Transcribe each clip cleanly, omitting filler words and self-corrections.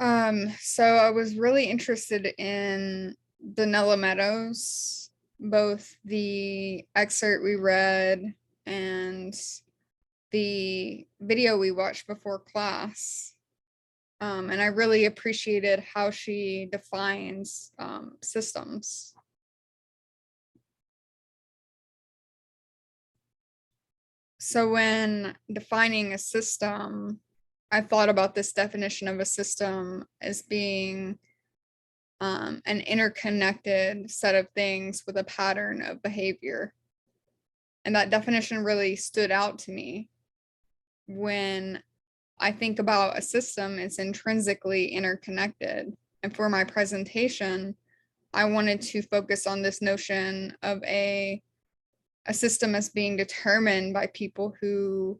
So I was really interested in Donella Meadows, both the excerpt we read and the video we watched before class. And I really appreciated how she defines systems. So when defining a system, I thought about this definition of a system as being an interconnected set of things with a pattern of behavior. And that definition really stood out to me. When I think about a system, it's intrinsically interconnected. And for my presentation, I wanted to focus on this notion of a system as being determined by people who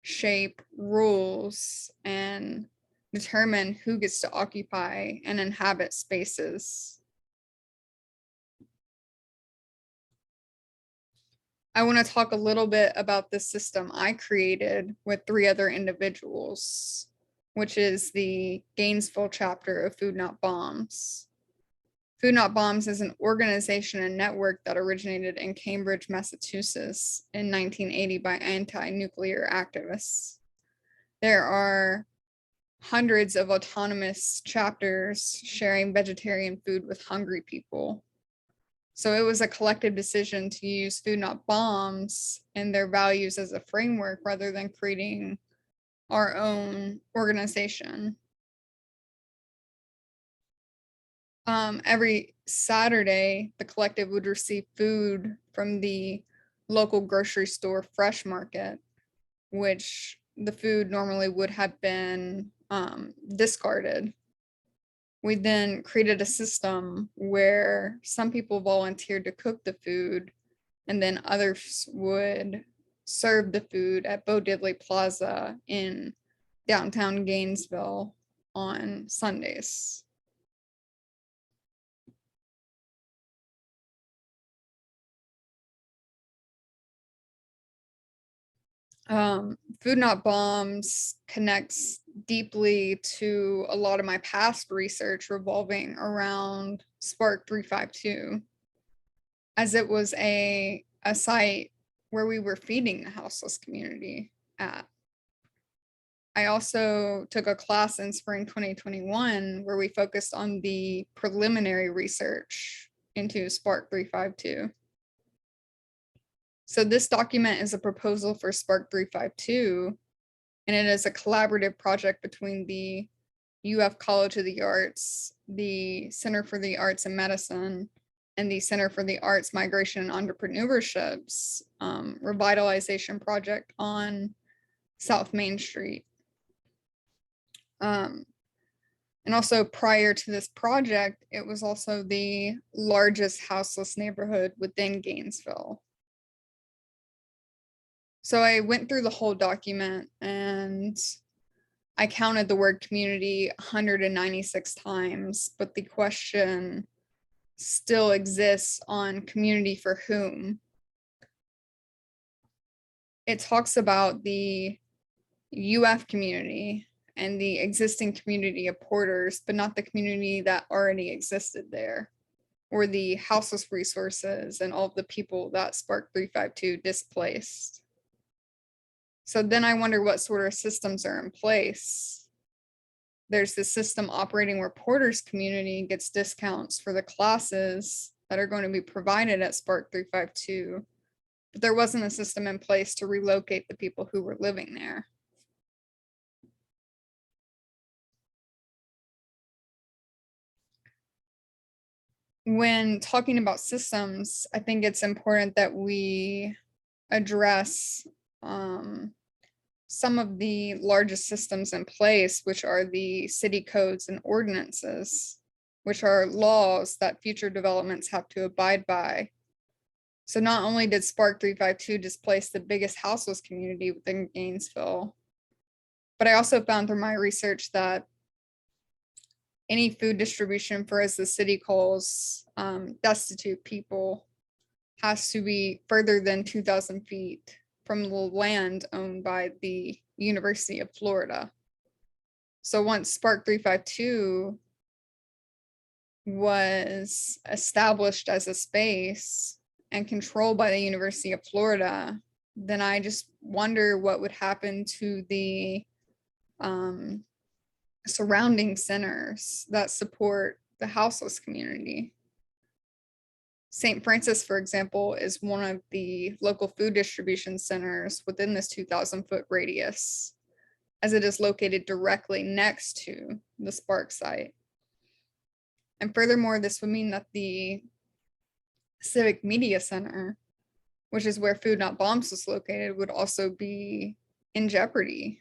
shape rules and determine who gets to occupy and inhabit spaces. I want to talk a little bit about the system I created with 3 other individuals, which is the Gainesville chapter of Food Not Bombs. Food Not Bombs is an organization and network that originated in Cambridge, Massachusetts in 1980 by anti-nuclear activists. There are hundreds of autonomous chapters sharing vegetarian food with hungry people. So it was a collective decision to use Food Not Bombs and their values as a framework rather than creating our own organization. Every Saturday, the collective would receive food from the local grocery store fresh market, which the food normally would have been discarded. We then created a system where some people volunteered to cook the food and then others would serve the food at Bo Diddley Plaza in downtown Gainesville on Sundays. Food Not Bombs connects deeply to a lot of my past research revolving around Spark 352, as it was a site where we were feeding the houseless community at. I also took a class in spring 2021 where we focused on the preliminary research into Spark 352. So this document is a proposal for Spark 352, and it is a collaborative project between the UF College of the Arts, the Center for the Arts and Medicine, and the Center for the Arts, Migration, and Entrepreneurship's revitalization project on South Main Street. And also prior to this project, it was also the largest houseless neighborhood within Gainesville. So I went through the whole document and I counted the word community 196 times, but the question still exists on community for whom. It talks about the UF community and the existing community of porters, but not the community that already existed there, or the houseless resources and all of the people that Spark 352 displaced. So then I wonder what sort of systems are in place. There's this system operating where Porter's community gets discounts for the classes that are going to be provided at Spark 352, but there wasn't a system in place to relocate the people who were living there. When talking about systems, I think it's important that we address some of the largest systems in place, which are the city codes and ordinances, which are laws that future developments have to abide by. So not only did Spark 352 displace the biggest houseless community within Gainesville, but I also found through my research that any food distribution for, as the city calls, destitute people has to be further than 2,000 feet from the land owned by the University of Florida. So once Spark 352 was established as a space and controlled by the University of Florida, then I just wonder what would happen to the surrounding centers that support the houseless community. St. Francis, for example, is one of the local food distribution centers within this 2,000-foot radius, as it is located directly next to the Spark site. And furthermore, this would mean that the Civic Media Center, which is where Food Not Bombs was located, would also be in jeopardy.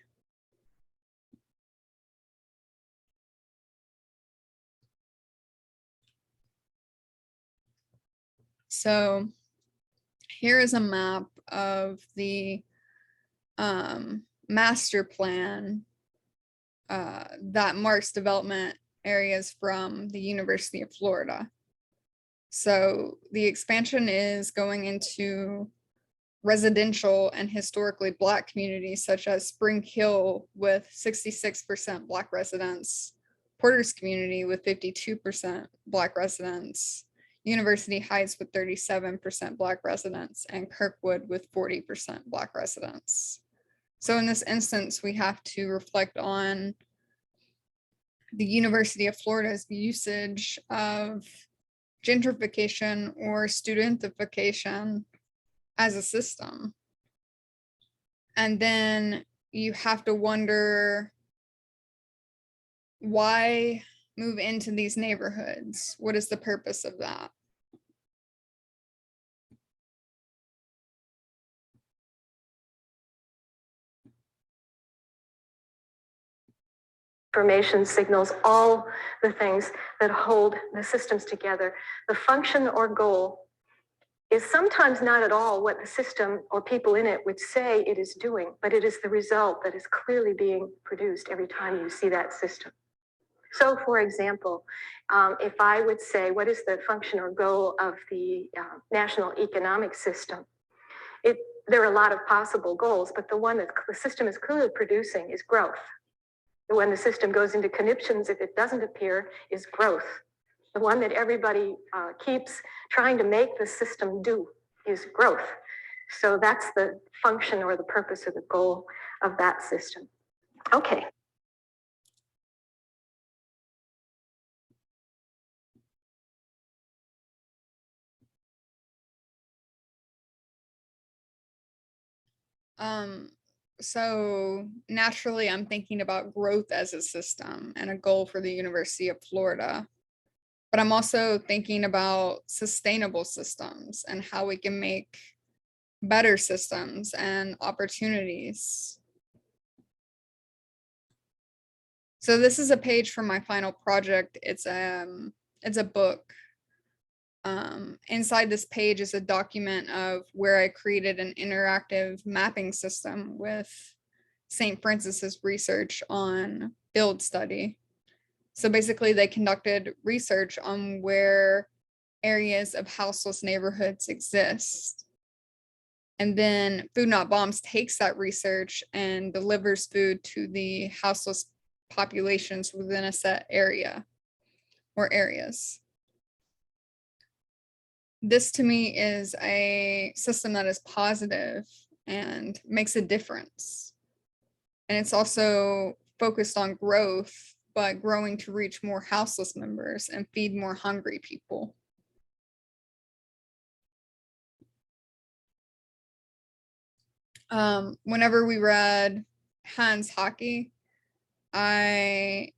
So here is a map of the master plan that marks development areas from the University of Florida. So the expansion is going into residential and historically Black communities such as Spring Hill with 66% Black residents, Porter's community with 52% Black residents, University Heights with 37% Black residents, and Kirkwood with 40% Black residents. So in this instance, we have to reflect on the University of Florida's usage of gentrification or studentification as a system. And then you have to wonder, why move into these neighborhoods? What is the purpose of that? Information signals, all the things that hold the systems together. The function or goal is sometimes not at all what the system or people in it would say it is doing, but it is the result that is clearly being produced every time you see that system. So for example, if I would say, what is the function or goal of the national economic system? There are a lot of possible goals, but the one that the system is clearly producing is growth. When the system goes into conniptions, if it doesn't appear, is growth. The one that everybody keeps trying to make the system do is growth. So that's the function or the purpose or the goal of that system. Okay. So naturally, I'm thinking about growth as a system and a goal for the University of Florida. But I'm also thinking about sustainable systems and how we can make better systems and opportunities. So this is a page from my final project. It's a book. Inside this page is a document of where I created an interactive mapping system with St. Francis's research on field study. So basically they conducted research on where areas of houseless neighborhoods exist. And then Food Not Bombs takes that research and delivers food to the houseless populations within a set area or areas. This to me is a system that is positive and makes a difference. And it's also focused on growth, but growing to reach more houseless members and feed more hungry people. Whenever we read Hans Hockey, I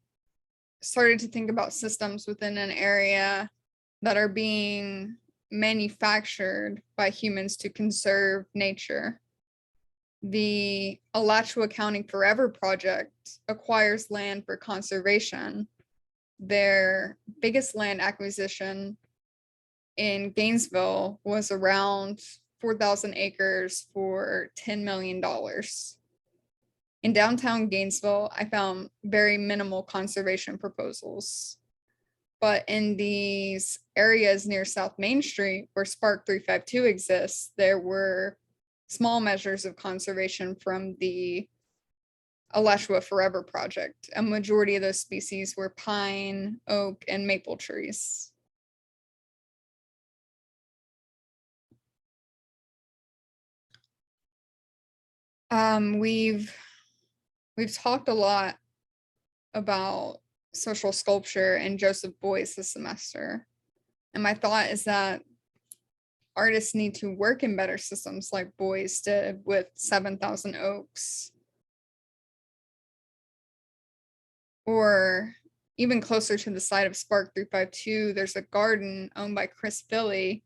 started to think about systems within an area that are being manufactured by humans to conserve nature. The Alachua County Forever Project acquires land for conservation. Their biggest land acquisition in Gainesville was around 4,000 acres for $10 million. In downtown Gainesville, I found very minimal conservation proposals. But in these areas near South Main Street where Spark 352 exists, there were small measures of conservation from the Alachua Forever project. A majority of those species were pine, oak, and maple trees. We've talked a lot about social sculpture and Joseph Beuys this semester. And my thought is that artists need to work in better systems like Beuys did with 7,000 Oaks. Or even closer to the site of Spark 352, there's a garden owned by Chris Philly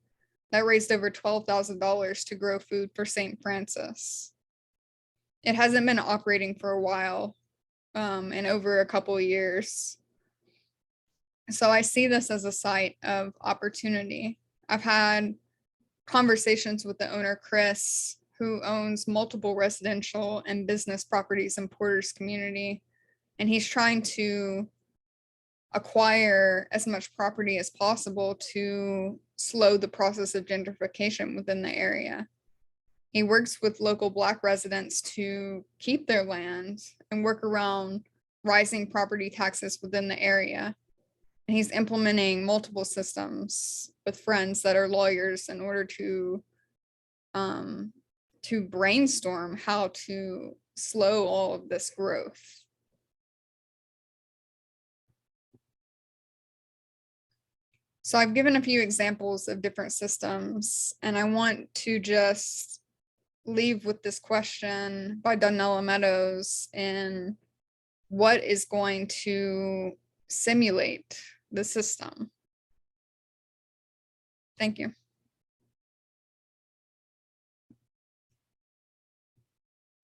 that raised over $12,000 to grow food for St. Francis. It hasn't been operating for a while, and over a couple of years. So I see this as a site of opportunity. I've had conversations with the owner, Chris, who owns multiple residential and business properties in Porter's community. And he's trying to acquire as much property as possible to slow the process of gentrification within the area. He works with local Black residents to keep their land and work around rising property taxes within the area. And he's implementing multiple systems with friends that are lawyers in order to brainstorm how to slow all of this growth. So I've given a few examples of different systems, and I want to just leave with this question by Donella Meadows in what is going to simulate the system. Thank you.